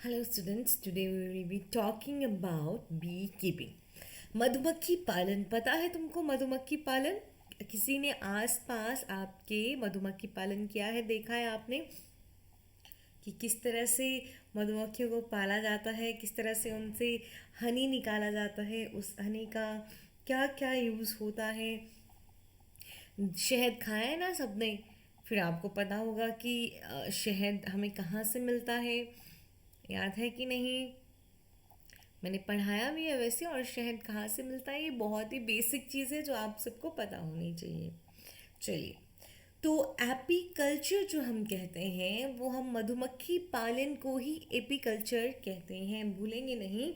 Hello students, today we will be talking about beekeeping. मधुमक्खी पालन पता है तुमको? मधुमक्खी पालन किसी ने आसपास आपके मधुमक्खी पालन किया है, देखा है आपने कि किस तरह से मधुमक्खियों को पाला जाता है, किस तरह से उनसे हनी निकाला जाता है, उस हनी का क्या क्या यूज़ होता है। शहद खाया है ना सबने? फिर आपको पता होगा कि शहद हमें कहाँ से मिलता है, याद है कि नहीं? मैंने पढ़ाया भी है वैसे। और शहद कहाँ से मिलता है ये बहुत ही बेसिक चीज़ है जो आप सबको पता होनी चाहिए। चलिए, तो एपीकल्चर जो हम कहते हैं वो हम मधुमक्खी पालन को ही एपीकल्चर कहते हैं, भूलेंगे नहीं।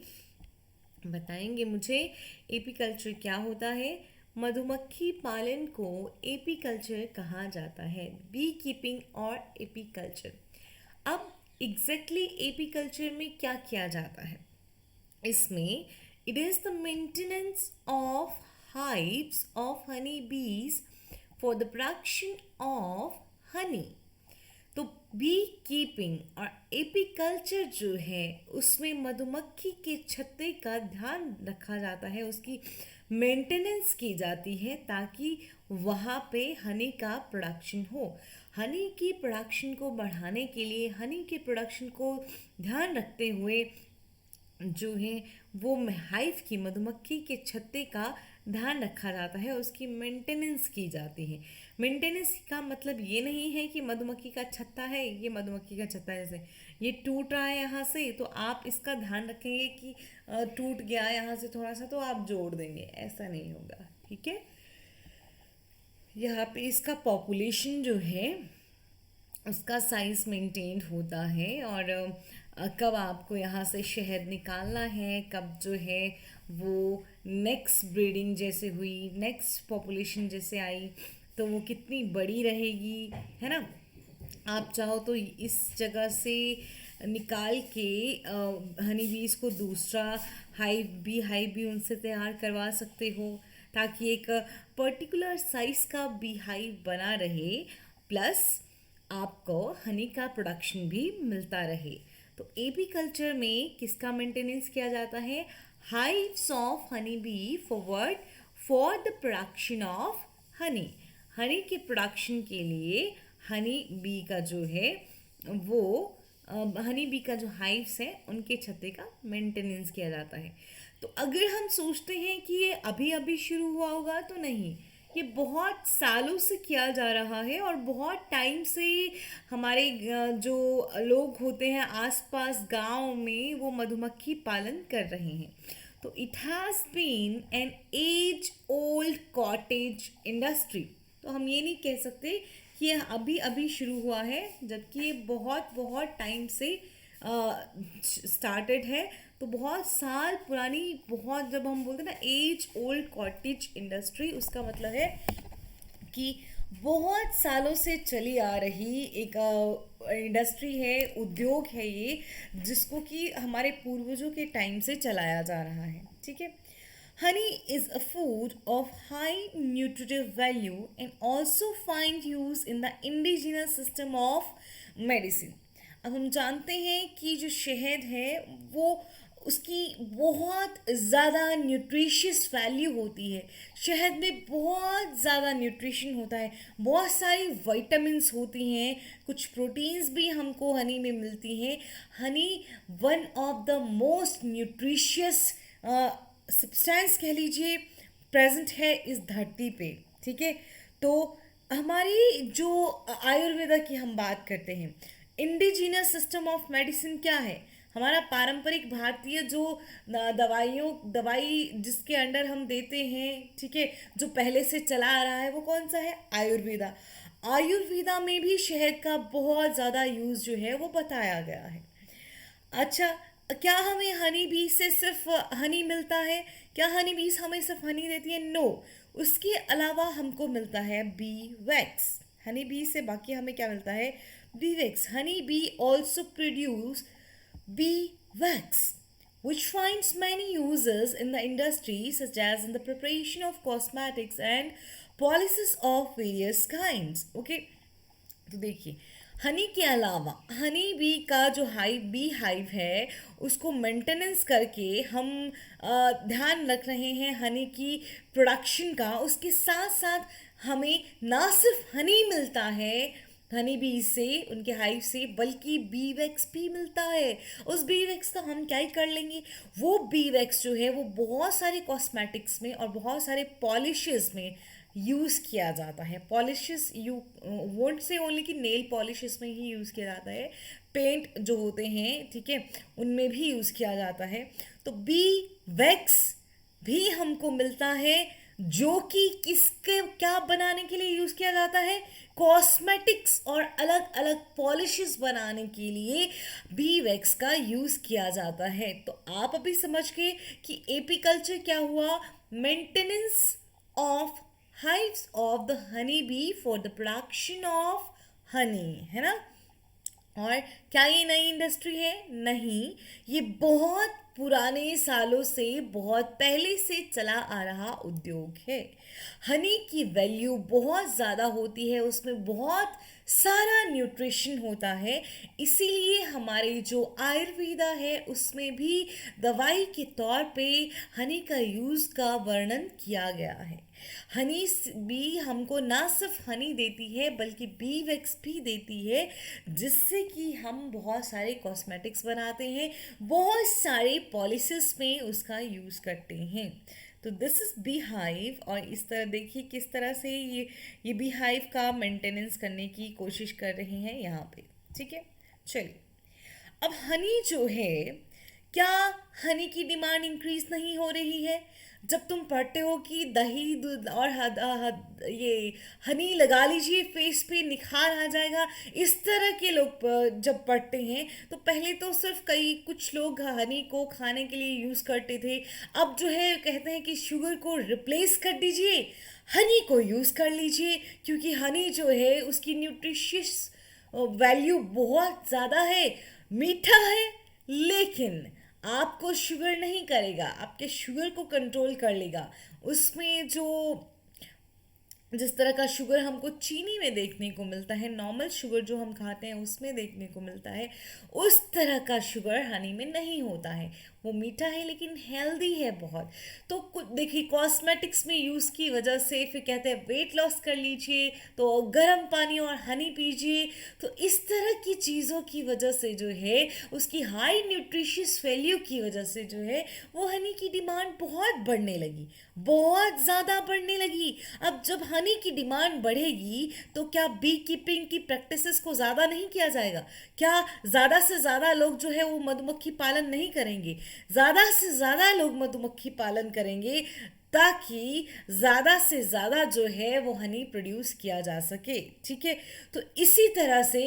बताएंगे मुझे एपीकल्चर क्या होता है। मधुमक्खी पालन को एपीकल्चर कहा जाता है, बी कीपिंग और एपीकल्चर। अब एग्जैक्टली एपीकल्चर में क्या किया जाता है? इसमें it is the maintenance of hives of honey bees for the production of honey। तो बी कीपिंग और एपीकल्चर जो है उसमें मधुमक्खी के छत्ते का ध्यान रखा जाता है, उसकी मेंटेनेंस की जाती है ताकि वहाँ पे हनी का प्रोडक्शन हो। हनी की प्रोडक्शन को बढ़ाने के लिए, हनी के प्रोडक्शन को ध्यान रखते हुए जो है वो हाइव की मधुमक्खी के छत्ते का ध्यान रखा जाता है, उसकी मेंटेनेंस की जाती है। मेंटेनेंस का मतलब ये नहीं है कि मधुमक्खी का छत्ता है, ये मधुमक्खी का छत्ता है, जैसे ये टूट रहा है यहाँ से तो आप इसका ध्यान रखेंगे कि टूट गया यहाँ से थोड़ा सा तो आप जोड़ देंगे, ऐसा नहीं होगा। ठीक है, यहाँ पे इसका पॉपुलेशन जो है उसका साइज मेंटेन होता है, और कब आपको यहाँ से शहद निकालना है, कब जो है वो नेक्स्ट ब्रीडिंग जैसे हुई, नेक्स्ट पॉपुलेशन जैसे आई तो वो कितनी बड़ी रहेगी, है ना। आप चाहो तो इस जगह से निकाल के हनी बीज को दूसरा हाइव भी उनसे तैयार करवा सकते हो ताकि एक पर्टिकुलर साइज का बी हाइव बना रहे, प्लस आपको हनी का प्रोडक्शन भी मिलता रहे। तो एपी कल्चर में किसका मेंटेनेंस किया जाता है? Hives of honey B forward for the production of honey. Honey के प्रोडक्शन के लिए हनी बी का जो है वो हनी बी का जो हाइव्स है उनके छत्ते का मेंटेनेंस किया जाता है। तो अगर हम सोचते हैं कि ये अभी अभी शुरू हुआ होगा, तो नहीं, ये बहुत सालों से किया जा रहा है और बहुत टाइम से हमारे जो लोग होते हैं आसपास गांव में वो मधुमक्खी पालन कर रहे हैं। तो it has been an age old cottage industry. तो हम ये नहीं कह सकते कि यह अभी अभी शुरू हुआ है, जबकि ये बहुत बहुत टाइम से स्टार्टेड है। तो बहुत साल पुरानी, बहुत, जब हम बोलते हैं ना एज ओल्ड कॉटेज इंडस्ट्री, उसका मतलब है कि बहुत सालों से चली आ रही एक इंडस्ट्री है, उद्योग है ये, जिसको कि हमारे पूर्वजों के टाइम से चलाया जा रहा है। ठीक है। Honey is a food of high nutritive value and also find use in the indigenous system of medicine। अब हम जानते हैं कि जो शहद है वो उसकी बहुत ज़्यादा न्यूट्रिशियस वैल्यू होती है। शहद में बहुत ज़्यादा न्यूट्रिशन होता है, बहुत सारी विटामिन्स होती हैं, कुछ प्रोटीन्स भी हमको हनी में मिलती हैं। Honey one of the most nutritious substance कह लीजिए प्रेजेंट है इस धरती पे। ठीक है। तो हमारी जो आयुर्वेदा की हम बात करते हैं, इंडिजीनियस सिस्टम ऑफ मेडिसिन क्या है? हमारा पारंपरिक भारतीय जो दवाई जिसके अंडर हम देते हैं, ठीक है, जो पहले से चला आ रहा है, वो कौन सा है? आयुर्वेदा। आयुर्वेदा में भी शहद का बहुत ज़्यादा यूज़ जो है वो बताया गया है। अच्छा, क्या हमें हनी बीज से सिर्फ हनी मिलता है? क्या हनी बीज हमें सिर्फ हनी देती है? नो, उसके अलावा हमको मिलता है बी वैक्स। हनी बीज से बाकी हमें क्या मिलता है? B wax. Honey bee also produce B wax which finds many uses in the industry such as in the preparation of cosmetics and policies of various kinds। Okay, तो देखिए, हनी के अलावा हनी बी का जो हाइव बी हाइव है उसको maintenance करके हम ध्यान रख रहे हैं हनी की प्रोडक्शन का। उसके साथ साथ हमें ना सिर्फ हनी मिलता है हनी बी से, उनके हाइव से, बल्कि बी वैक्स भी मिलता है। उस बी वैक्स का हम क्या ही कर लेंगे, वो बी वैक्स जो है वो बहुत सारे कॉस्मेटिक्स में और बहुत सारे पॉलिशेस में यूज़ किया जाता है। Polishes you won't say only कि नेल पॉलिशेस में ही यूज़ किया जाता है, पेंट जो होते हैं, ठीक है, उनमें भी यूज़ किया जाता है। तो बी वैक्स भी हमको मिलता है, जो कि किसके क्या बनाने के लिए यूज़ किया जाता है, कॉस्मेटिक्स और अलग अलग पॉलिशेस बनाने के लिए बी वैक्स का यूज़ किया जाता है। तो आप अभी समझ गए कि एपी कल्चर क्या हुआ, maintenance of hives of the honey bee for the production of honey, है ना। और क्या ये नई इंडस्ट्री है? नहीं, ये बहुत पुराने सालों से, बहुत पहले से चला आ रहा उद्योग है। हनी की वैल्यू बहुत ज़्यादा होती है, उसमें बहुत सारा न्यूट्रिशन होता है, इसीलिए हमारे जो आयुर्वेदा है उसमें भी दवाई के तौर पे हनी का यूज़ का वर्णन किया गया है। हनी बी हमको ना सिर्फ हनी देती है बल्कि बी वैक्स भी देती है, जिससे कि हम बहुत सारे कॉस्मेटिक्स बनाते हैं, बहुत सारे पॉलिसेस में उसका यूज़ करते हैं। तो दिस इज़ बी हाइव। और इस तरह देखिए किस तरह से ये बी हाइव का मेंटेनेंस करने की कोशिश कर रहे हैं यहाँ पे, ठीक है। चलिए, अब हनी जो है, क्या हनी की डिमांड इंक्रीज नहीं हो रही है? जब तुम पढ़ते हो कि दही दूध और ये हनी लगा लीजिए फेस पे निखार आ जाएगा, इस तरह के लोग जब पढ़ते हैं तो पहले तो सिर्फ कुछ लोग हनी को खाने के लिए यूज़ करते थे। अब जो है कहते हैं कि शुगर को रिप्लेस कर दीजिए, हनी को यूज़ कर लीजिए, क्योंकि हनी जो है उसकी न्यूट्रिशियस वैल्यू बहुत ज़्यादा है, मीठा है, लेकिन आपको शुगर नहीं करेगा, आपके शुगर को कंट्रोल कर लेगा। उसमें जो जिस तरह का शुगर हमको चीनी में देखने को मिलता है, नॉर्मल शुगर जो हम खाते हैं उसमें देखने को मिलता है, उस तरह का शुगर हनी में नहीं होता है। वो मीठा है लेकिन हेल्दी है बहुत। तो कुछ देखिए, कॉस्मेटिक्स में यूज़ की वजह से फिर कहते हैं वेट लॉस कर लीजिए तो गर्म पानी और हनी पीजिए। तो इस तरह की चीज़ों की वजह से जो है, उसकी हाई न्यूट्रिशियस वैल्यू की वजह से जो है, वो हनी की डिमांड बहुत बढ़ने लगी, बहुत ज़्यादा बढ़ने लगी। अब जब हनी की डिमांड बढ़ेगी तो क्या बी कीपिंग की प्रैक्टिसेस को ज़्यादा नहीं किया जाएगा? क्या ज़्यादा से ज़्यादा लोग जो है वो मधुमक्खी पालन नहीं करेंगे? ज़्यादा से ज़्यादा लोग मधुमक्खी पालन करेंगे ताकि ज़्यादा से ज़्यादा जो है वो हनी प्रोड्यूस किया जा सके, ठीक है। तो इसी तरह से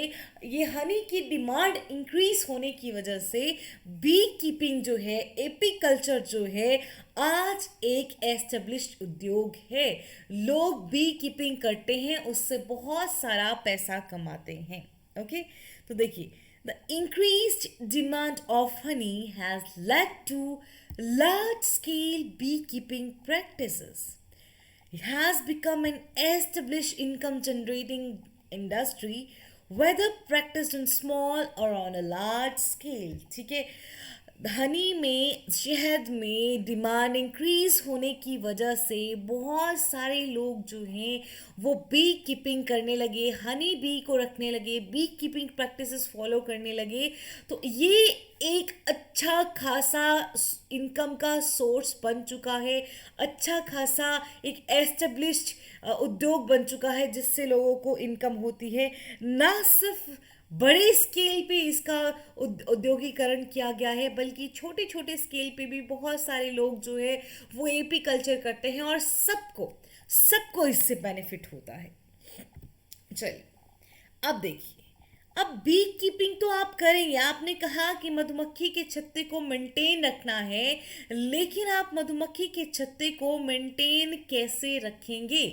ये हनी की डिमांड इंक्रीज होने की वजह से बी कीपिंग जो है, एपी कल्चर जो है, आज एक एस्टेब्लिश्ड उद्योग है। लोग बी कीपिंग करते हैं, उससे बहुत सारा पैसा कमाते हैं। ओके, तो देखिए, the increased demand of honey has led to large scale beekeeping practices. It has become an established income generating industry, whether practiced on small or on a large scale, ठीक है। हनी में, शहद में डिमांड इंक्रीज होने की वजह से बहुत सारे लोग जो हैं वो बी कीपिंग करने लगे, हनी बी को रखने लगे, बी कीपिंग प्रैक्टिसेस फॉलो करने लगे। तो ये एक अच्छा खासा इनकम का सोर्स बन चुका है, अच्छा खासा एक एस्टेब्लिश्ड उद्योग बन चुका है, जिससे लोगों को इनकम होती है। ना सिर्फ बड़े स्केल पे इसका औद्योगिकरण किया गया है, बल्कि छोटे छोटे स्केल पे भी बहुत सारे लोग जो है वो एपी कल्चर करते हैं और सबको सबको इससे बेनिफिट होता है। चलिए, अब देखिए, अब बी कीपिंग तो आप करेंगे, आपने कहा कि मधुमक्खी के छत्ते को मेंटेन रखना है, लेकिन आप मधुमक्खी के छत्ते को मेंटेन कैसे रखेंगे?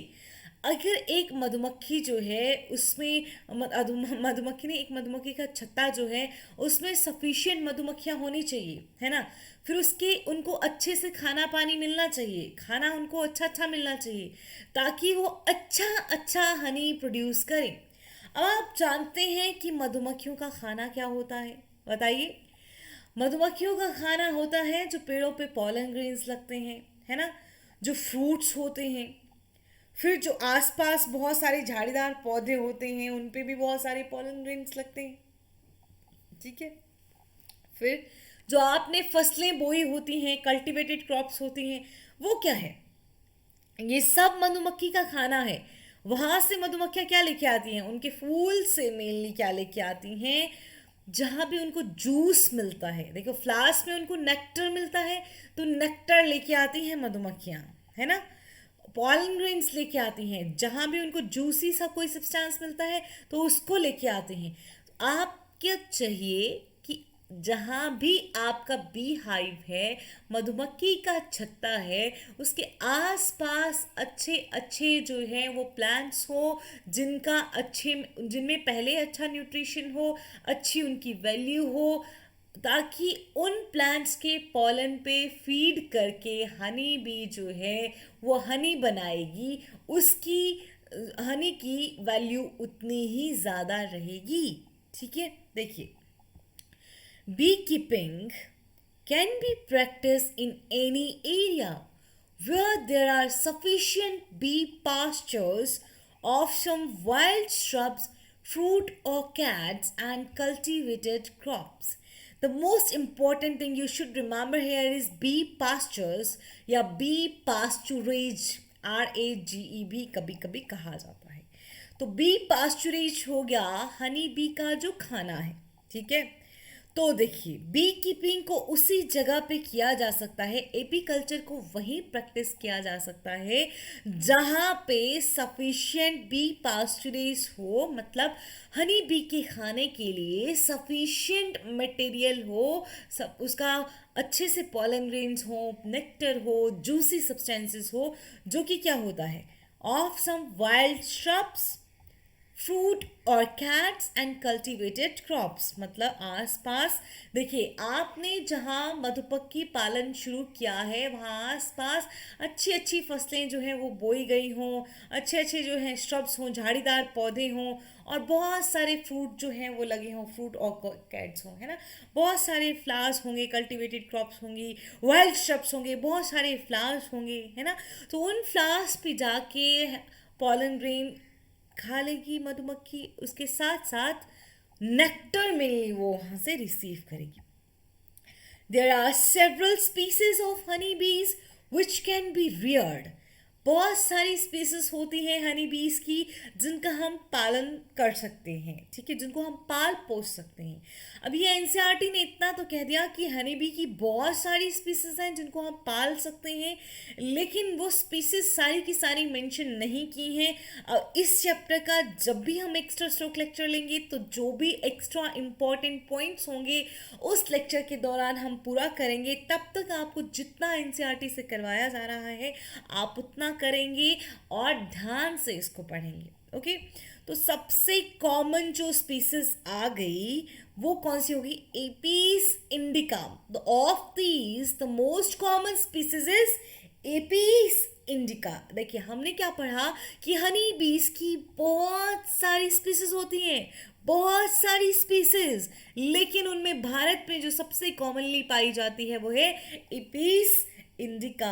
अगर एक मधुमक्खी जो है उसमें मधुमक्खी ने एक मधुमक्खी का छत्ता जो है उसमें सफिशिएंट मधुमक्खियाँ होनी चाहिए, है ना। फिर उसके उनको अच्छे से खाना पानी मिलना चाहिए, खाना उनको अच्छा अच्छा मिलना चाहिए, ताकि वो अच्छा अच्छा हनी प्रोड्यूस करें। अब आप जानते हैं कि मधुमक्खियों का खाना क्या होता है, बताइए। मधुमक्खियों का खाना होता है जो पेड़ों पे पॉलन ग्रेन्स लगते हैं, है ना, जो फ्रूट्स होते हैं, फिर जो आसपास बहुत सारे झाड़ीदार पौधे होते हैं उन पे भी बहुत सारे पॉलन ग्रेन्स लगते हैं, ठीक है। फिर जो आपने फसलें बोई होती हैं, कल्टीवेटेड क्रॉप्स होती हैं, वो क्या है, ये सब मधुमक्खी का खाना है। वहां से मधुमक्खियां क्या लेके आती हैं, उनके फूल से मेनली क्या लेके आती हैं, जहां भी उनको जूस मिलता है, देखो फ्लावर्स में उनको नेक्टर मिलता है, तो नेक्टर लेके आती हैं मधुमक्खियां, है ना। पॉलन ग्रेन्स लेके आती हैं, जहां भी उनको जूसी सा कोई सब्सटेंस मिलता है तो उसको लेके आते हैं। आप क्या चाहिए कि जहाँ भी आपका बी हाइव है, मधुमक्खी का छत्ता है, उसके आसपास अच्छे अच्छे जो है वो प्लांट्स हो, जिनका अच्छे जिनमें पहले अच्छा न्यूट्रिशन हो, अच्छी उनकी वैल्यू हो, ताकि उन प्लांट्स के पॉलन पे फीड करके हनी बी जो है वो हनी बनाएगी, उसकी हनी की वैल्यू उतनी ही ज़्यादा रहेगी, ठीक है। देखिए, beekeeping can be practiced in any area where there are sufficient bee pastures of some wild shrubs, fruit orchards, and cultivated crops. The most important thing you should remember here is bee pastures या bee pasturage, RAGE कभी कभी कहा जाता है। तो B पास्चुरेज हो गया honey bee का जो खाना है, ठीक है। तो देखिए, बी कीपिंग को उसी जगह पे किया जा सकता है, एपी कल्चर को वहीं प्रैक्टिस किया जा सकता है जहाँ पे सफिशिएंट बी पास्चुरेज हो, मतलब हनी बी के खाने के लिए सफिशिएंट मटेरियल हो, सब उसका अच्छे से पॉलन ग्रेन्स हो, नेक्टर हो, जूसी सब्सटेंसेस हो, जो कि क्या होता है, of some wild shrubs, fruit orchids and cultivated crops, मतलब आसपास देखिए, आपने जहाँ मधुमक्खी पालन शुरू किया है वहाँ आसपास अच्छी अच्छी फसलें जो हैं वो बोई गई हों, अच्छे अच्छे जो हैं श्रब्स हों, झाड़ीदार पौधे हों, और बहुत सारे फ्रूट जो हैं वो लगे हों, फ्रूट ऑर्किड्स हों, है ना, बहुत सारे फ्लावर्स होंगे, कल्टीवेटेड क्रॉप्स होंगी, वाइल्ड श्रब्स होंगे, बहुत सारे फ्लावर्स होंगे, है ना। तो उन फ्लावर्स पे जाके पॉलन ग्रेन खा लेगी मधुमक्खी, उसके साथ साथ नेक्टर में वो वहाँ से रिसीव करेगी। There are several species of honeybees which can be reared. बहुत सारी स्पीसीज होती हैं हनी बीज की जिनका हम पालन कर सकते हैं, ठीक है, जिनको हम पाल पोस सकते हैं। अब ये एनसीईआरटी ने इतना तो कह दिया कि हनी बी की बहुत सारी स्पीसीज हैं जिनको हम पाल सकते हैं, लेकिन वो स्पीसीज सारी की सारी मेंशन नहीं की हैं। अब इस चैप्टर का जब भी हम एक्स्ट्रा स्ट्रोक लेक्चर लेंगे तो जो भी एक्स्ट्रा इम्पॉर्टेंट पॉइंट्स होंगे उस लेक्चर के दौरान हम पूरा करेंगे। तब तक आपको जितना एनसीईआरटी से करवाया जा रहा है आप उतना करेंगे और ध्यान से इसको पढ़ेंगे, ओके। तो सबसे कॉमन जो स्पीसीज आ गई वो कौन सी होगी, apis indica. Of these the most common species is apis indica. देखिए, हमने क्या पढ़ा कि हनी बीज की बहुत सारी स्पीसीज होती हैं, बहुत सारी स्पीसीज, लेकिन उनमें भारत में जो सबसे कॉमनली पाई जाती है वो है एपीस इंडिका।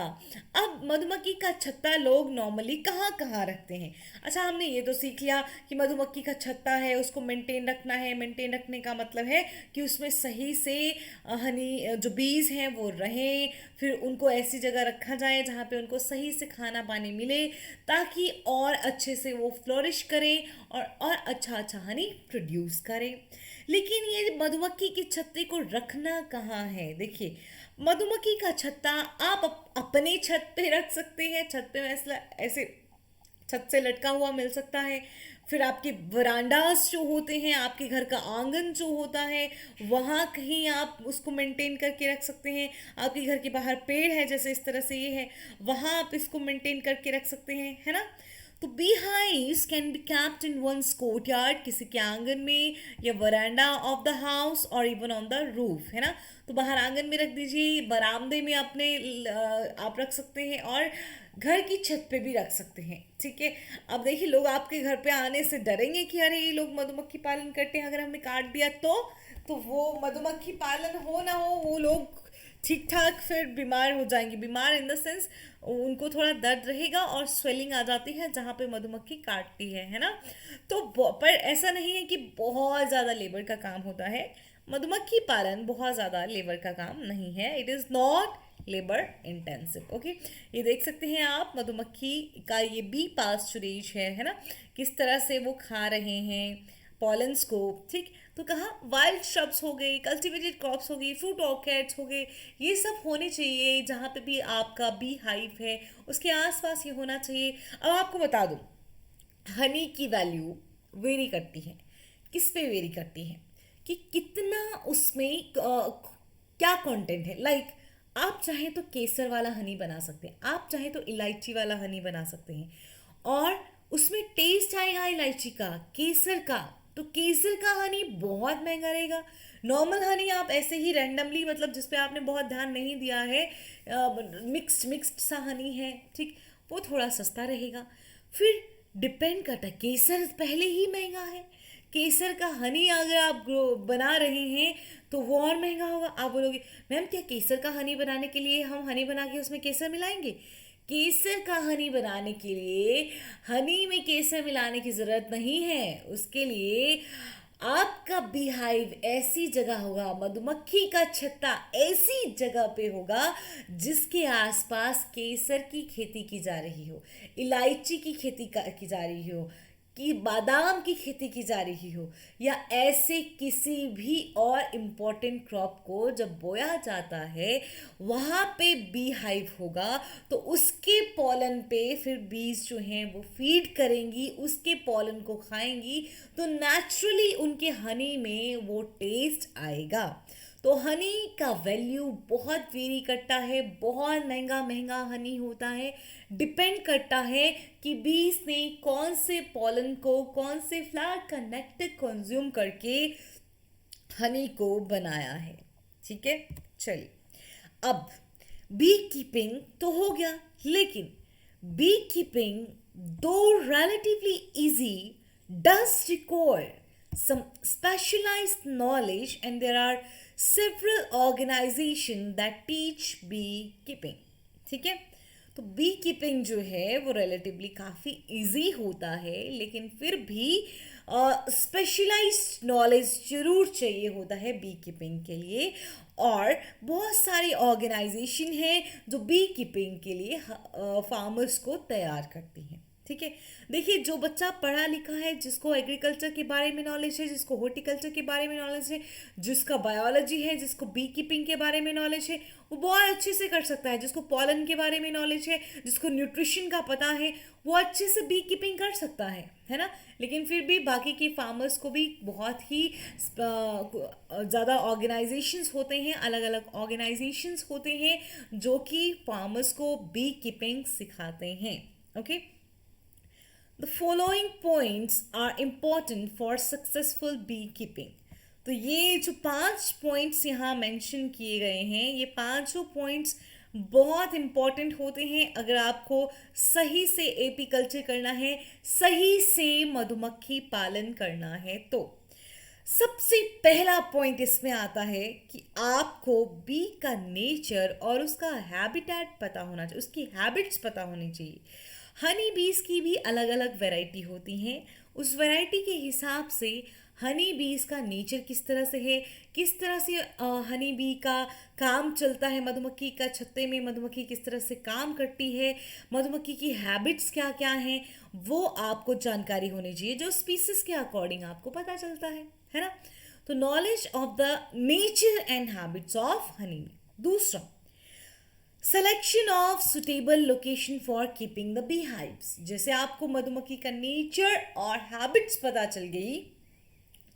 अब मधुमक्खी का छत्ता लोग नॉर्मली कहाँ कहाँ रखते हैं। अच्छा, हमने ये तो सीख लिया कि मधुमक्खी का छत्ता है उसको मेंटेन रखना है। मेंटेन रखने का मतलब है कि उसमें सही से हनी जो बीज हैं वो रहें, फिर उनको ऐसी जगह रखा जाए जहाँ पे उनको सही से खाना पानी मिले, ताकि और अच्छे से वो फ्लोरिश करें और अच्छा अच्छा हनी प्रोड्यूस करें। लेकिन ये मधुमक्खी के छत्ते को रखना कहाँ है। देखिए, मधुमक्खी का छत्ता आप अपने छत पे रख सकते हैं, छत पे ऐसे छत से लटका हुआ मिल सकता है। फिर आपके वरांडास जो होते हैं, आपके घर का आंगन जो होता है, वहाँ कहीं आप उसको मेंटेन करके रख सकते हैं। आपके घर के बाहर पेड़ है, जैसे इस तरह से ये है, वहाँ आप इसको मेंटेन करके रख सकते हैं, है ना। तो bee hives can be kept in one's courtyard, किसी के आंगन में, या वरांडा ऑफ द हाउस, और इवन ऑन द रूफ, है ना। तो बाहर आंगन में रख दीजिए, बरामदे में अपने आप रख सकते हैं, और घर की छत पे भी रख सकते हैं, ठीक है। अब देखिए, लोग आपके घर पे आने से डरेंगे कि अरे ये लोग मधुमक्खी पालन करते हैं, अगर हमने काट दिया तो वो मधुमक्खी पालन हो ना हो, वो लोग ठीक ठाक फिर बीमार हो जाएंगे। बीमार इन द सेंस उनको थोड़ा दर्द रहेगा और स्वेलिंग आ जाती है जहाँ पे मधुमक्खी काटती है ना। तो पर ऐसा नहीं है कि बहुत ज़्यादा लेबर का काम होता है। मधुमक्खी पालन बहुत ज़्यादा लेबर का काम नहीं है, it is not labour intensive. Okay, ये देख सकते हैं आप, मधुमक्खी का ये बी पास्चुरेज है ना, किस तरह से वो खा रहे हैं पॉलन्स को, ठीक। तो कहाँ वाइल्ड श्रब्स हो गए, कल्टिवेटेड क्रॉप्स हो गई, फ्रूट ऑर्किड्स हो गए, ये सब होने चाहिए जहाँ पे भी आपका बी हाइव है उसके आसपास ये होना चाहिए। अब आपको बता दूँ, हनी की वैल्यू वेरी करती है। किस पे वेरी करती है कि कितना उसमें क्या कंटेंट है। लाइक आप चाहें तो केसर वाला हनी बना सकते हैं, आप चाहें तो इलायची वाला हनी बना सकते हैं, और उसमें टेस्ट आएगा इलायची का, केसर का। तो केसर का हनी बहुत महंगा रहेगा। नॉर्मल हनी आप ऐसे ही रैंडमली, मतलब जिस पे आपने बहुत ध्यान नहीं दिया है, मिक्स्ड सा हनी है, ठीक, वो थोड़ा सस्ता रहेगा। फिर डिपेंड करता है, केसर पहले ही महंगा है, केसर का हनी अगर आप बना रहे हैं तो वो और महंगा होगा। आप बोलोगे मैम क्या केसर का हनी बनाने के लिए हम हनी बना के उसमें केसर मिलाएंगे? केसर का हनी बनाने के लिए हनी में केसर मिलाने की ज़रूरत नहीं है। उसके लिए आपका बीहाइव ऐसी जगह होगा, मधुमक्खी का छत्ता ऐसी जगह पे होगा जिसके आसपास केसर की खेती की जा रही हो, इलायची की खेती की जा रही हो, कि बादाम की खेती की जा रही हो, या ऐसे किसी भी और इम्पोर्टेंट क्रॉप को जब बोया जाता है वहाँ पे बी हाइव होगा। तो उसके पॉलन पे फिर बीज जो हैं वो फीड करेंगी, उसके पॉलन को खाएंगी, तो नेचुरली उनके हनी में वो टेस्ट आएगा। तो हनी का वैल्यू बहुत वेरी करता है, बहुत महंगा महंगा हनी होता है। डिपेंड करता है कि बीज ने कौन से पॉलन को, कौन से फ्लावर का नेक्टर कंज्यूम करके हनी को बनाया है, ठीक है। चलिए, अब बी कीपिंग तो हो गया, लेकिन बी कीपिंग दो relatively easy does require some specialized knowledge, and there are several organizations that teach beekeeping, ठीक है। तो बी कीपिंग जो है वो रिलेटिवली काफ़ी इजी होता है, लेकिन फिर भी स्पेशलाइज्ड नॉलेज जरूर चाहिए होता है बी कीपिंग के लिए। और बहुत सारी ऑर्गेनाइजेशन हैं जो बी कीपिंग के लिए फार्मर्स को तैयार करती हैं, ठीक है। देखिए, जो बच्चा पढ़ा लिखा है, जिसको एग्रीकल्चर के बारे में नॉलेज है, जिसको हॉर्टिकल्चर के बारे में नॉलेज है, जिसका बायोलॉजी है, जिसको बी कीपिंग के बारे में नॉलेज है, वो बहुत अच्छे से कर सकता है। जिसको पॉलन के बारे में नॉलेज है, जिसको न्यूट्रिशन का पता है, वो अच्छे से बी कीपिंग कर सकता है ना। लेकिन फिर भी बाकी के फार्मर्स को भी बहुत ही ज़्यादा ऑर्गेनाइजेशंस होते हैं, अलग अलग ऑर्गेनाइजेशंस होते हैं जो कि फार्मर्स को बी कीपिंग सिखाते हैं, okay. The following points are important for successful beekeeping. तो ये जो 5 पॉइंट्स यहाँ मेंशन किए गए हैं, ये पांचों पॉइंट्स बहुत इम्पॉर्टेंट होते हैं अगर आपको सही से एपीकल्चर करना है, सही से मधुमक्खी पालन करना है। तो सबसे पहला पॉइंट इसमें आता है कि आपको बी का नेचर और उसका हैबिटेट पता होना चाहिए, उसकी हैबिट्स पता होनी चाहिए। हनी बीज की भी अलग अलग वैरायटी होती हैं, उस वैरायटी के हिसाब से हनी बीज का नेचर किस तरह से है, किस तरह से हनी बी का काम चलता है, मधुमक्खी का छत्ते में मधुमक्खी किस तरह से काम करती है, मधुमक्खी की हैबिट्स क्या क्या हैं, वो आपको जानकारी होनी चाहिए, जो स्पीसीज के अकॉर्डिंग आपको पता चलता है ना। तो knowledge of the nature and habits of honey bee. दूसरा, selection of suitable location for keeping the bee hives. जैसे आपको मधुमक्खी का नेचर और हैबिट्स पता चल गई,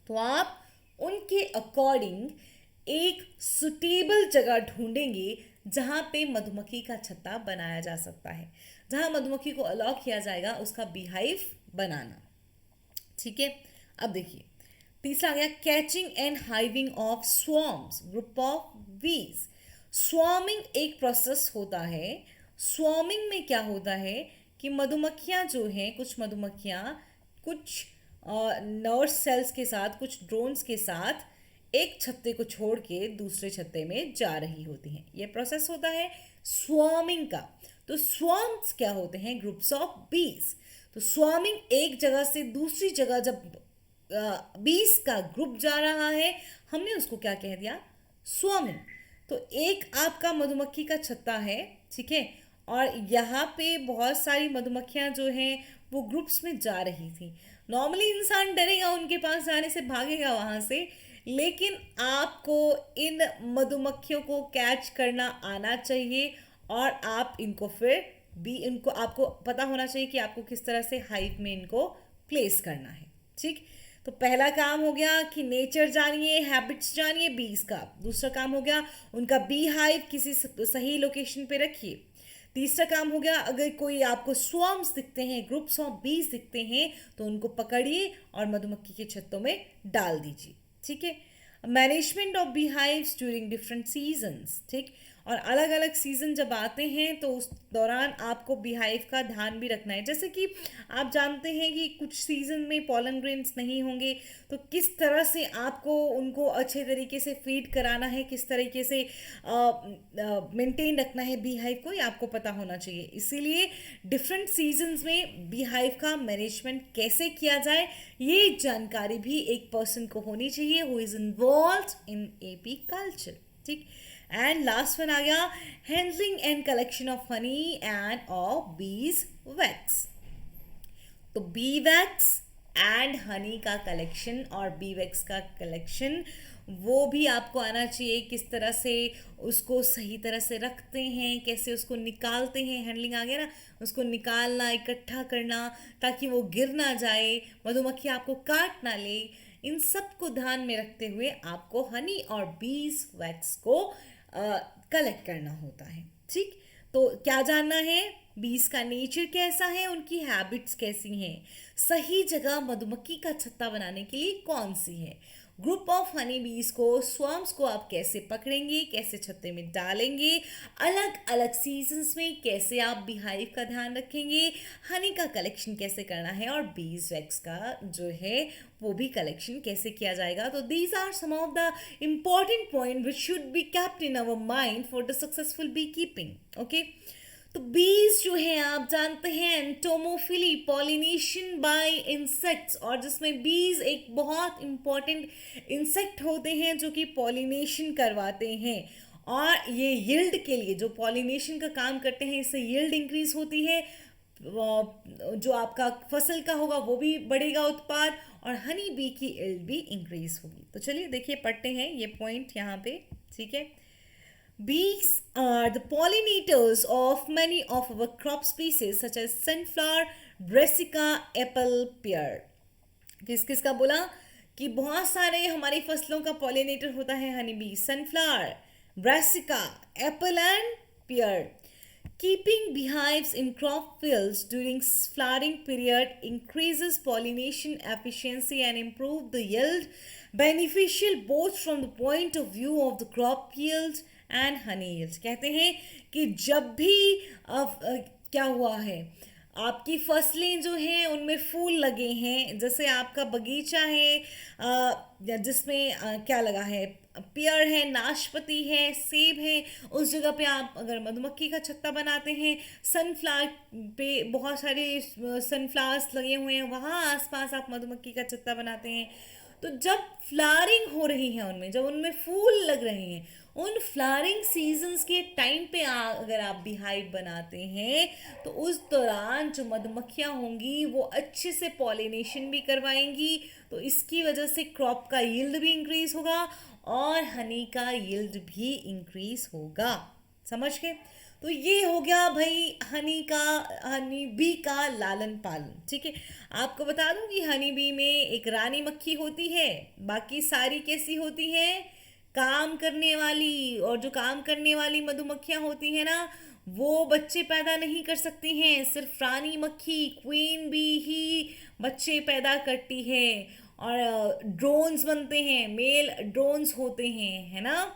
तो आप उनके अकॉर्डिंग एक सुटेबल जगह ढूंढेंगे जहाँ पे मधुमक्खी का छत्ता बनाया जा सकता है, जहाँ मधुमक्खी को अलाउ किया जाएगा उसका बीहाइव बनाना। ठीक है, अब देखिए तीसरा आ गया catching and hiving of swarms, group of bees. Swarming एक प्रोसेस होता है। स्वॉर्मिंग में क्या होता है कि मधुमक्खियाँ जो हैं, कुछ मधुमक्खियाँ कुछ नर्स सेल्स के साथ, कुछ ड्रोन्स के साथ एक छत्ते को छोड़ के दूसरे छत्ते में जा रही होती हैं। ये प्रोसेस होता है स्वॉर्मिंग का। तो स्वॉर्म्स क्या होते हैं? ग्रुप्स ऑफ बीज। तो स्वॉर्मिंग एक जगह से दूसरी जगह जब बीज का ग्रुप जा रहा है, हमने उसको क्या कह दिया? स्वॉर्मिंग। तो एक आपका मधुमक्खी का छत्ता है, ठीक है, और यहाँ पे बहुत सारी मधुमक्खियाँ जो हैं वो ग्रुप्स में जा रही थी। नॉर्मली इंसान डरेगा उनके पास जाने से, भागेगा वहाँ से, लेकिन आपको इन मधुमक्खियों को कैच करना आना चाहिए और आप इनको फिर भी इनको आपको पता होना चाहिए कि आपको किस तरह से हाइव में इनको प्लेस करना है। ठीक, तो पहला काम हो गया कि नेचर जानिए, हैबिट्स जानिए बीज का। दूसरा काम हो गया उनका बी हाइव किसी सही लोकेशन पे रखिए। तीसरा काम हो गया अगर कोई आपको स्वॉर्म्स दिखते हैं, ग्रुप्स ऑफ बीज दिखते हैं, तो उनको पकड़िए और मधुमक्खी के छत्तों में डाल दीजिए। ठीक है, management of bee hives during different seasons. ठीक, और अलग अलग सीजन जब आते हैं तो उस दौरान आपको बीहाइव का ध्यान भी रखना है। जैसे कि आप जानते हैं कि कुछ सीजन में पॉलन ग्रेन्स नहीं होंगे, तो किस तरह से आपको उनको अच्छे तरीके से फीड कराना है, किस तरीके से मेंटेन रखना है बीहाइव को, ये आपको पता होना चाहिए। इसीलिए डिफरेंट सीजन्स में बीहाइव का मैनेजमेंट कैसे किया जाए, ये जानकारी भी एक पर्सन को होनी चाहिए who is involve in AP culture. ठीक, एंड लास्ट वन आ गया handling and collection of honey end of bees wax. तो बी वैक्स एंड हनी का कलेक्शन और बी वैक्स का कलेक्शन वो भी आपको आना चाहिए। किस तरह से उसको सही तरह से रखते हैं, कैसे उसको निकालते हैं, हैंडलिंग आ गया ना, उसको निकालना, इकट्ठा करना ताकि वो गिर ना जाए, मधुमक्खी आपको काट ना ले, इन सब को ध्यान में रखते हुए आपको हनी और बीज वैक्स को कलेक्ट करना होता है। ठीक, तो क्या जानना है? बीज का नेचर कैसा है, उनकी हैबिट्स कैसी हैं, सही जगह मधुमक्खी का छत्ता बनाने के लिए कौन सी है, ग्रुप ऑफ हनी बीज को, स्वॉर्म्स को आप कैसे पकड़ेंगे, कैसे छत्ते में डालेंगे, अलग अलग सीजन्स में कैसे आप बीहाइव का ध्यान रखेंगे, हनी का कलेक्शन कैसे करना है और बीज वैक्स का जो है वो भी कलेक्शन कैसे किया जाएगा। तो these are some of the important point which should be kept in our mind for the successful beekeeping. Okay, तो बीज जो है आप जानते हैं एंटोमोफिली, पॉलिनेशन बाय इंसेक्ट्स, और जिसमें बीज एक बहुत इंपॉर्टेंट इंसेक्ट होते हैं जो कि पॉलिनेशन करवाते हैं, और ये यील्ड के लिए जो पॉलिनेशन का काम करते हैं, इससे यील्ड इंक्रीज होती है, जो आपका फसल का होगा वो भी बढ़ेगा उत्पाद, और हनी बी की यील्ड भी इंक्रीज होगी। तो चलिए देखिए पढ़ते हैं ये पॉइंट यहाँ पे। ठीक है, bees are the pollinators of many of our crop species such as sunflower, brassica, apple, pear. किस किस का बोला कि बहुत सारे हमारी फसलों का पॉलिनेटर होता है honey bee, sunflower, brassica, apple and pear. Keeping beehives in crop fields during flowering period increases pollination efficiency and improve the yield, beneficial both from the point of view of the crop yield and honey yields। कहते हैं कि जब भी क्या हुआ है, आपकी फसलें जो हैं उनमें फूल लगे हैं, जैसे आपका बगीचा है जिसमें क्या लगा है, पेड़ है, नाशपाती है, सेब है, उस जगह पे आप अगर मधुमक्खी का छत्ता बनाते हैं, सनफ्लावर पे बहुत सारे सनफ्लावर्स लगे हुए हैं, वहाँ आसपास आप मधुमक्खी का छत्ता बनाते हैं, तो जब फ्लावरिंग हो रही है उनमें, जब उनमें फूल लग रहे हैं, उन फ्लावरिंग सीजन्स के टाइम पे अगर आप बीहाइव बनाते हैं तो उस दौरान जो मधुमक्खियाँ होंगी वो अच्छे से पॉलिनेशन भी करवाएंगी, तो इसकी वजह से क्रॉप का यील्ड भी इंक्रीज होगा और हनी का यील्ड भी इंक्रीज होगा। समझ गए? तो ये हो गया भाई हनी बी का लालन पालन। ठीक है, आपको बता दूं कि हनी बी में एक रानी मक्खी होती है, बाकी सारी कैसी होती हैं? काम करने वाली, और जो काम करने वाली मधुमक्खियां होती हैं ना, वो बच्चे पैदा नहीं कर सकती हैं। सिर्फ रानी मक्खी, क्वीन बी ही बच्चे पैदा करती है। और ड्रोन्स बनते हैं, मेल ड्रोन्स होते हैं, है ना।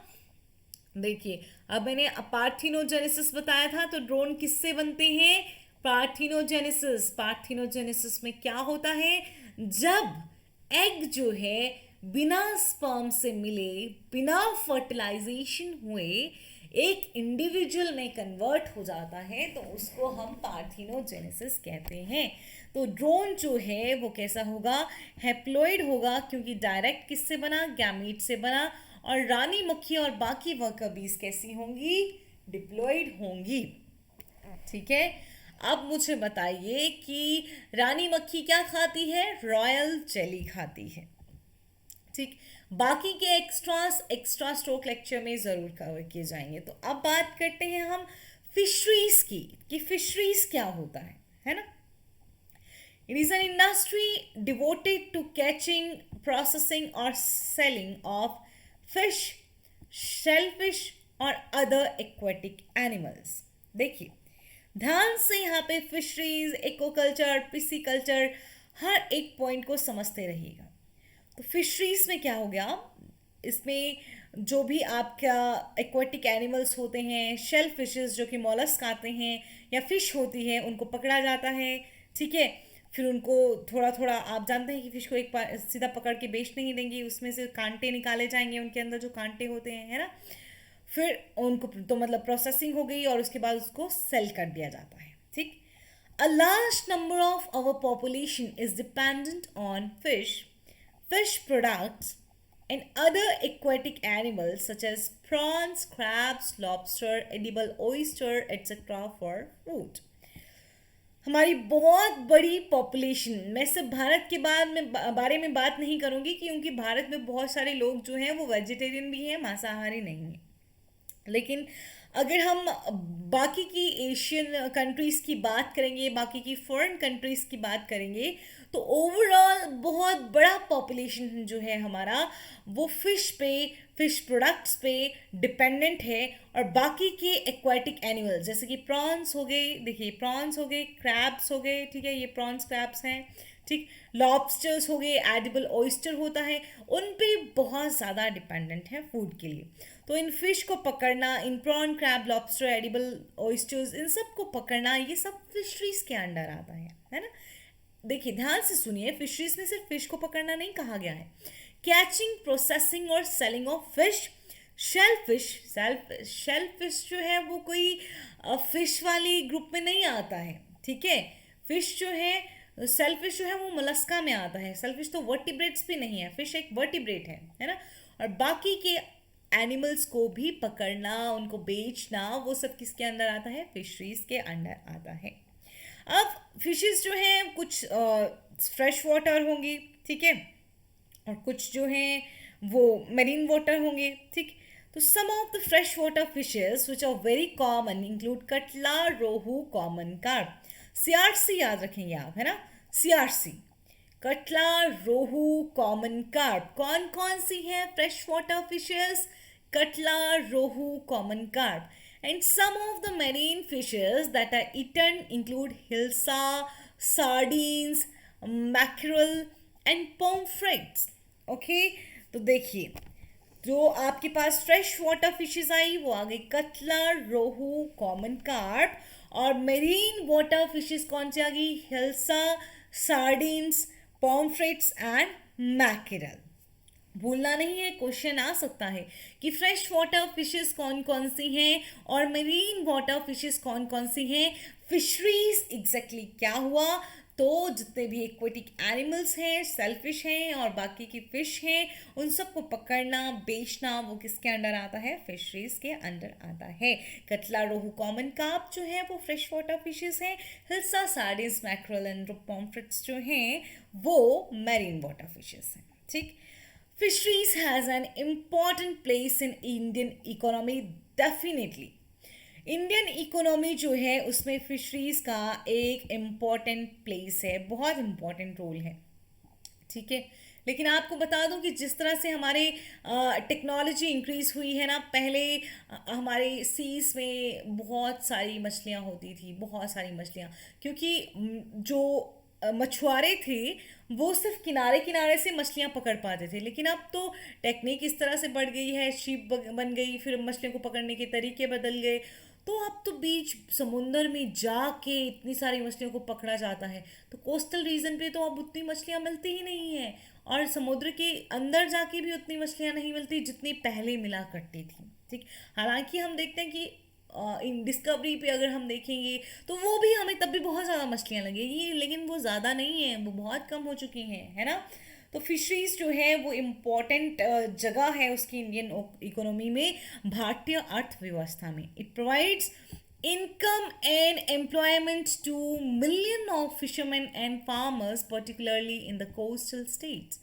देखिए, अब मैंने पार्थिनोजेनेसिस बताया था, तो ड्रोन किससे बनते हैं? पार्थिनोजेनेसिस। पार्थिनोजेनेसिस में क्या होता है? जब एग जो है बिना स्पर्म से मिले, बिना फर्टिलाइजेशन हुए एक इंडिविजुअल में कन्वर्ट हो जाता है, तो उसको हम पार्थिनोजेनेसिस कहते हैं। तो ड्रोन जो है वो कैसा होगा? हैप्लॉइड होगा, क्योंकि डायरेक्ट किससे बना? गैमीट से बना। और रानी मक्खी और बाकी वर्कर बीज कैसी होंगी? डिप्लॉइड होंगी। ठीक है, अब मुझे बताइए कि रानी मक्खी क्या खाती है? रॉयल जेली खाती है। ठीक, बाकी के एक्स्ट्रा स्ट्रोक लेक्चर में ज़रूर कवर किए जाएंगे। तो अब बात करते हैं हम फिशरीज की, कि फिशरीज क्या होता है ना। It is an industry devoted to catching, processing or selling of fish, shellfish और other aquatic animals। देखिए, ध्यान से यहाँ पे फिशरीज, एक्वाकल्चर, पिसीकल्चर, हर एक पॉइंट को समझते रहिएगा। तो फिशरीज में क्या हो गया? इसमें जो भी आपका एक्वाटिक एनिमल्स होते हैं, शेल फिशेस जो कि मॉलस्क आते हैं, या फिश होती है, उनको पकड़ा जाता है। ठीक है, फिर उनको थोड़ा थोड़ा, आप जानते हैं कि फिश को एक बार सीधा पकड़ के बेच नहीं देंगे, उसमें से कांटे निकाले जाएंगे, उनके अंदर जो कांटे होते हैं, है ना। फिर उनको तो मतलब प्रोसेसिंग हो गई, और उसके बाद उसको सेल कर दिया जाता है। ठीक, a large number of our population is dependent on fish products and other aquatic animals such as prawns, crabs, lobster, edible oyster, etc. for food। हमारी बहुत बड़ी पॉपुलेशन, मैं सिर्फ भारत के बारे में बात नहीं करूंगी, क्योंकि भारत में बहुत सारे लोग जो हैं वो वेजिटेरियन भी हैं, मांसाहारी नहीं हैं। लेकिन अगर हम बाकी की एशियन कंट्रीज़ की बात करेंगे, बाकी की फॉरेन कंट्रीज़ की बात करेंगे, तो ओवरऑल बहुत बड़ा पॉपुलेशन जो है हमारा, वो फिश प्रोडक्ट्स पे डिपेंडेंट है। और बाकी के एक्वाटिक एनिमल्स जैसे कि प्रॉन्स हो गए, देखिए प्रॉन्स हो गए, क्रैब्स हो गए, ठीक है, ये प्रॉन्स क्रैब्स हैं। ठीक, लॉबस्टर्स हो गए, एडिबल ऑयस्टर होता है, उन पे बहुत ज़्यादा डिपेंडेंट है फूड के लिए। तो इन फिश को पकड़ना, इन prawn, crab, lobster, edible oysters, इन सब को पकड़ना, ये सब फिशरीज के अंडर आता है ना। देखिए, ध्यान से सुनिए, फिशरीज में सिर्फ फिश को पकड़ना नहीं कहा गया है। कैचिंग, प्रोसेसिंग और सेलिंग ऑफ फिश, शेलफिश जो है वो कोई फिश वाली ग्रुप में नहीं आता है। ठीक है, फिश जो है, सेलफिश जो है वो मोलस्का में आता है। सेलफिश तो वर्टिब्रेट्स भी नहीं है, फिश एक वर्टिब्रेट है ना। और बाकी के एनिमल्स को भी पकड़ना, उनको बेचना, वो सब किसके अंदर आता है? फिशरीज के अंडर आता है। अब फिशेस जो हैं कुछ फ्रेश वाटर होंगी, ठीक है, और कुछ जो हैं वो मेरीन वाटर होंगे। ठीक, तो some of the fresh water fishes which are very common include catla, rohu, common carp. CRC याद रखेंगे आप, है ना, CRC, catla, rohu, common carp. कौन कौन सी है fresh water fishes? Catla, rohu, common carp. And some of the marine fishes that are eaten include hilsa, sardines, mackerel and pomfrets. Okay, तो देखिए, जो आपके पास फ्रेश वाटर फिशेस आई वो आ गई कतला, रोहू, कॉमन कार्प। और मेरीन वाटर फिशेस कौन सी आ गई? Hilsa, sardines, pomfrets and mackerel. भूलना नहीं है, क्वेश्चन आ सकता है कि फ्रेश वाटर फिशेस कौन कौन सी हैं और मेरीन वाटर फिशेस कौन कौन सी हैं। फिशरीज एग्जैक्टली क्या हुआ? तो जितने भी एक्वेटिक एनिमल्स हैं, सेलफिश हैं और बाकी की फिश हैं, उन सबको पकड़ना, बेचना, वो किसके अंडर आता है? फिशरीज के अंडर आता है। कतला, रोहू, कॉमन कार्प जो है वो फ्रेश वाटर फिशेस हैं। हिल्सा, सार्डिन्स, मैक्रोल एंड पॉम्फ्रेट्स जो हैं वो मैरीन वाटर फिशेस हैं। ठीक, Fisheries has an important place in Indian economy, definitely. Indian economy जो है उसमें फिशरीज का एक इम्पॉर्टेंट प्लेस है, बहुत इम्पॉर्टेंट रोल है। ठीक है, लेकिन आपको बता दूं कि जिस तरह से हमारे टेक्नोलॉजी इंक्रीज हुई है ना, पहले हमारे सीज में बहुत सारी मछलियां होती थी, बहुत सारी मछलियां, क्योंकि जो मछुआरे थे वो सिर्फ किनारे किनारे से मछलियां पकड़ पाते थे। लेकिन अब तो टेक्निक इस तरह से बढ़ गई है, शिप बन गई, फिर मछलियों को पकड़ने के तरीके बदल गए, तो अब तो बीच समुंदर में जाके इतनी सारी मछलियों को पकड़ा जाता है। तो कोस्टल रीजन पे तो अब उतनी मछलियां मिलती ही नहीं है, और समुद्र के अंदर जाके भी उतनी मछलियां नहीं मिलती जितनी पहले मिला करती थी। ठीक। हालांकि हम देखते हैं कि इन डिस्कवरी पे अगर हम देखेंगे तो वो भी हमें तब भी बहुत ज़्यादा मछलियाँ लगेगी, लेकिन वो ज़्यादा नहीं है, वो बहुत कम हो चुकी हैं, है ना। तो फिशरीज जो है वो इम्पॉर्टेंट जगह है उसकी इंडियन इकोनॉमी में, भारतीय अर्थव्यवस्था में। It provides income and employment to million of fishermen and farmers, particularly in the coastal states.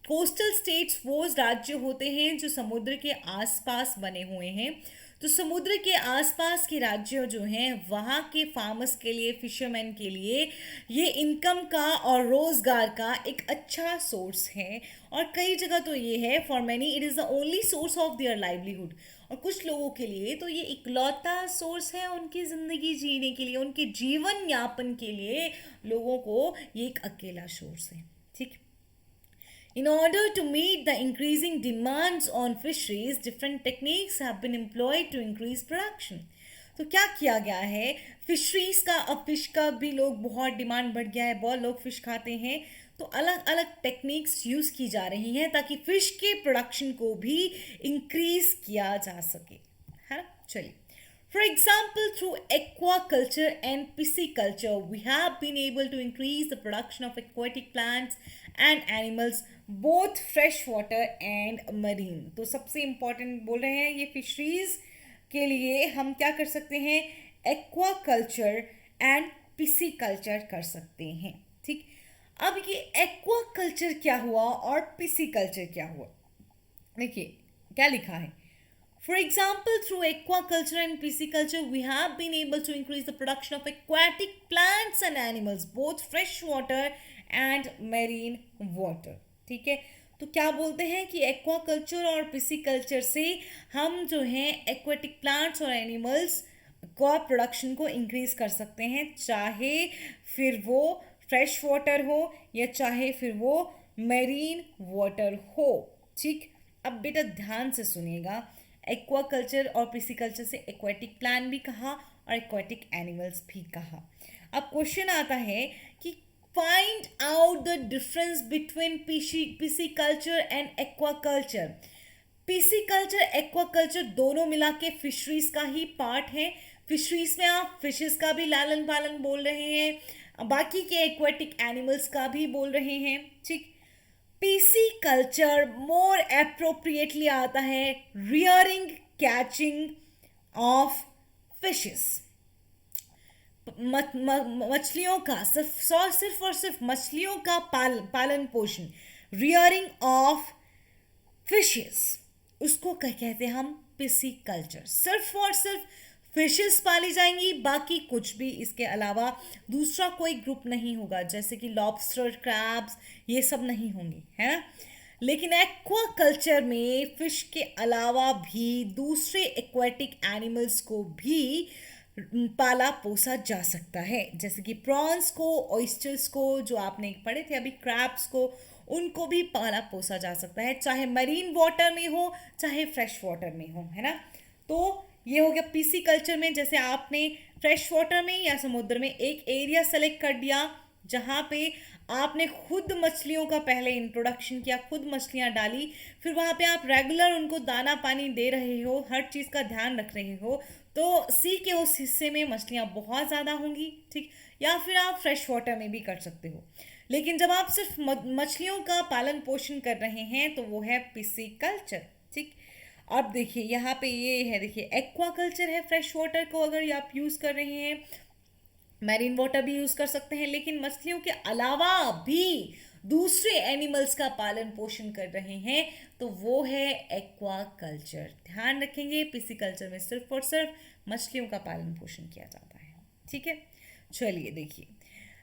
Coastal states वो राज्य होते हैं जो समुद्र के आसपास बने हुए हैं। तो समुद्र के आसपास के राज्य जो हैं वहाँ के फार्मर्स के लिए, फिशरमैन के लिए ये इनकम का और रोज़गार का एक अच्छा सोर्स है। और कई जगह तो ये है, for many it is the only source of their livelihood. और कुछ लोगों के लिए तो ये इकलौता सोर्स है उनकी ज़िंदगी जीने के लिए, उनके जीवन यापन के लिए लोगों को ये एक अकेला सोर्स है। ठीक। In order to meet the increasing demands on fisheries, different techniques have been employed to increase production. तो क्या किया गया है फिशरीज का, अब फिश का भी लोग बहुत डिमांड बढ़ गया है, बहुत लोग फिश खाते हैं, तो अलग अलग टेक्निक्स यूज़ की जा रही हैं ताकि फिश के प्रोडक्शन को भी इंक्रीज किया जा सके, है ना। चलिए, for example, through aquaculture and pisciculture, we have been able to increase the production of aquatic plants and animals, both freshwater and marine. तो सबसे important बोल रहे हैं ये फिशरीज के लिए हम क्या कर सकते हैं, एक्वाकल्चर एंड पिसिकल्चर कर सकते हैं। ठीक। अब ये एक्वाकल्चर क्या हुआ और पिसिकल्चर क्या हुआ, देखिए क्या लिखा है। For example, through aquaculture and pisciculture, we have been able to increase the production of aquatic plants and animals, both freshwater and marine water. ठीक है। तो क्या बोलते हैं कि एक्वाकल्चर और पिसिकल्चर से हम जो हैं एक्वाटिक प्लांट्स और एनिमल्स का प्रोडक्शन को इंक्रीज कर सकते हैं, चाहे फिर वो फ्रेश वाटर हो या चाहे फिर वो मेरीन वाटर हो। ठीक। अब बेटा ध्यान से सुनिएगा, एक्वाकल्चर और पिसिकल्चर से एक्वाटिक प्लांट भी कहा और एक्वाटिक एनिमल्स भी कहा। अब क्वेश्चन आता है कि find out the difference between pisciculture and aquaculture. Pisciculture aquaculture दोनों मिला के फिशरीज का ही पार्ट है। फिशरीज में आप फिशेस का भी लालन पालन बोल रहे हैं, बाकी के एक्वाटिक एनिमल्स का भी बोल रहे हैं। ठीक। पिसिकल्चर मोर एप्रोप्रिएटली आता है रियरिंग, कैचिंग ऑफ फिशेस, मछलियों का सिर्फ और सिर्फ मछलियों का पालन पोषण, रियरिंग ऑफ फिशेस, उसको कहते हैं हम पिसिकल्चर। सिर्फ और सिर्फ फिशेस पाली जाएंगी, बाकी कुछ भी इसके अलावा दूसरा कोई ग्रुप नहीं होगा, जैसे कि लॉबस्टर, क्रैब्स, ये सब नहीं होंगे, है ना। लेकिन एक्वाकल्चर में फिश के अलावा भी दूसरे एक्वाटिक एनिमल्स को भी पाला पोसा जा सकता है, जैसे कि प्रॉन्स को, ऑयस्टर्स को, जो आपने पढ़े थे अभी, क्रैब्स को, उनको भी पाला पोसा जा सकता है, चाहे मरीन वाटर में हो चाहे फ्रेश वाटर में हो, है ना। तो ये हो गया पिसिकल्चर में, जैसे आपने फ्रेश वाटर में या समुद्र में एक एरिया सेलेक्ट कर दिया जहाँ पे आपने खुद मछलियों का पहले इंट्रोडक्शन किया, खुद मछलियाँ डाली, फिर वहाँ पे आप रेगुलर उनको दाना पानी दे रहे हो, हर चीज़ का ध्यान रख रहे हो, तो सी के उस हिस्से में मछलियाँ बहुत ज़्यादा होंगी। ठीक। या फिर आप फ्रेश वाटर में भी कर सकते हो, लेकिन जब आप सिर्फ मछलियों का पालन पोषण कर रहे हैं तो वो है पिसिकल्चर। ठीक। अब देखिए यहाँ पे ये है, देखिए एक्वाकल्चर है, फ्रेश वाटर को अगर आप यूज़ कर रहे हैं, मैरीन वाटर भी यूज़ कर सकते हैं, लेकिन मछलियों के अलावा भी दूसरे एनिमल्स का पालन पोषण कर रहे हैं तो वो है एक्वाकल्चर। ध्यान रखेंगे, पिसिकल्चर में सिर्फ और सिर्फ मछलियों का पालन पोषण किया जाता है। ठीक है। चलिए देखिए,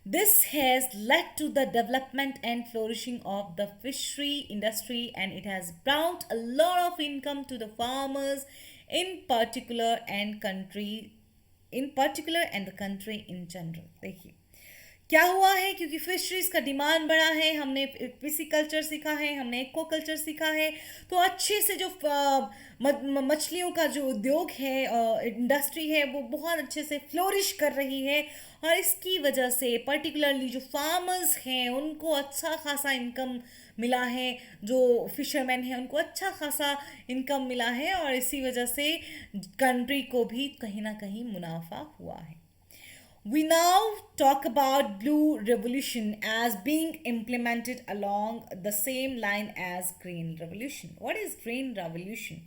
This has led to the development and flourishing of the fishery industry, and it has brought a lot of income to the farmers in particular and country in particular and the country in general. देखिए क्या हुआ है, क्योंकि fisheries का demand बढ़ा है, हमने pisciculture सीखा है, हमने एक्वा कल्चर सीखा है, तो अच्छे से जो मछलियों का जो उद्योग है, इंडस्ट्री है, वो बहुत अच्छे से फ्लोरिश कर रही है। और इसकी वजह से पर्टिकुलरली जो फार्मर्स हैं उनको अच्छा खासा इनकम मिला है, जो फिशरमैन हैं उनको अच्छा खासा इनकम मिला है, और इसी वजह से कंट्री को भी कहीं ना कहीं मुनाफा हुआ है। We now talk about Blue Revolution as being implemented along the same line as Green Revolution. What is Green Revolution?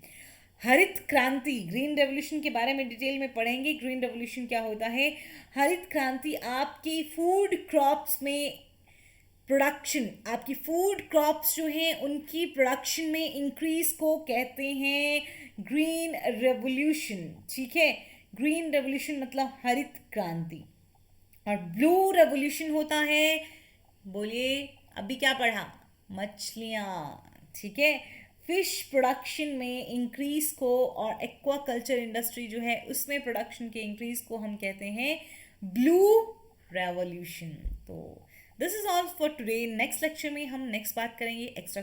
हरित क्रांति, ग्रीन रेवोल्यूशन के बारे में डिटेल में पढ़ेंगे। ग्रीन रेवोल्यूशन क्या होता है? हरित क्रांति आपकी फूड क्रॉप्स में प्रोडक्शन, आपकी फूड क्रॉप्स जो हैं उनकी प्रोडक्शन में इंक्रीज को कहते हैं ग्रीन रेवोल्यूशन। ठीक है, ग्रीन रेवोल्यूशन मतलब हरित क्रांति। और ब्लू रेवोल्यूशन होता है, बोलिए अभी क्या पढ़ा? मछलियाँ। ठीक है, फिश प्रोडक्शन में इंक्रीज को और एक्वा कल्चर इंडस्ट्री जो है उसमें प्रोडक्शन के इंक्रीज को हम कहते हैं ब्लू रेवोल्यूशन। तो this is all for today. Next lecture में हम नेक्स्ट बात करेंगे एक्स्ट्रा